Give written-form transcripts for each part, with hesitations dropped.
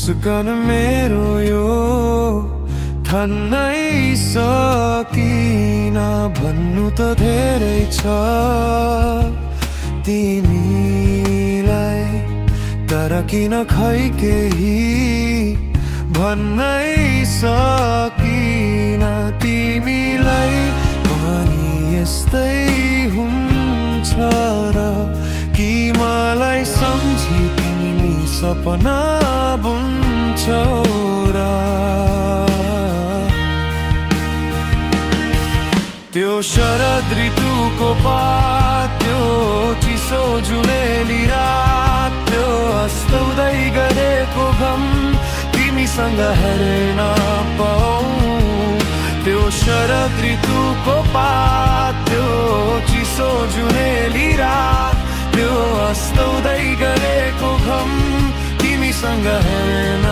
मुस्कान मेरो यो थान्नै सकिन भन्नु त धेरै छ तिमीलाई, तर किन खै केही भन्नै सकिन तिमीलाई पनि यस्तै हुन्छ र कि मलाई सम्झी तिमी सपना बुन्छौ र त्यो शरद ऋतुको पात, त्यो चिसो जुनेली रात, त्यो अस्ताउँदै गरेको घम तिमीसँग हेर्न पाऊ। त्यो शरद ऋतुको पात, त्यो चिसो जुनेली रात, त्यो अस्ताउँदै गरेको घम तिमीसँग हेर्न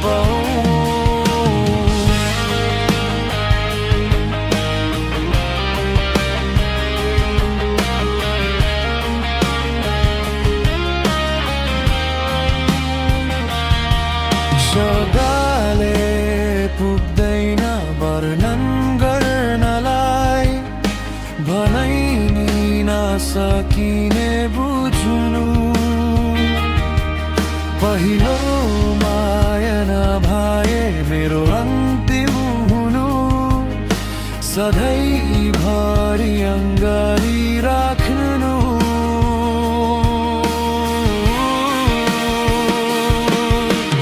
पाऊ। शब्दले पुग्दैन वर्णन गर्नलाई, भनै नि नसकिने बुझ्नु। पहिलो माया नभए मेरो अन्तिम हुनु, सधैँभरि अङ्गाली राख्नु।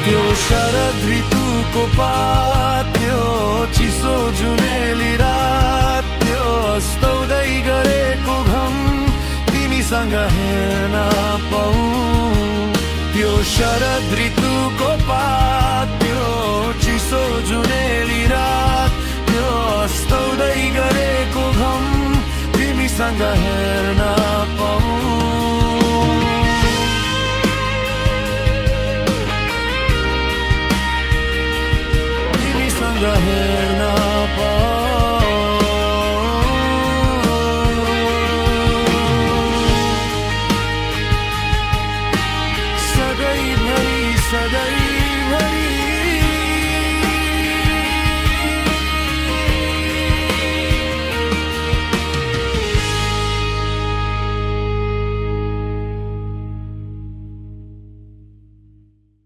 त्यो शरद ऋतुको पात, त्यो चिसो जुनेली रात, त्यो अस्ताउँदै गरेको घम तिमीसँग हेर्न पाऊ। त्यो शरद ऋतुको पात, त्यो चिसो जुनेली रात, त्यो अस्ताउँदै गरेको घम तिमीसँग हेर्न पाऊ। हेर्न सधैँभरि सधैँ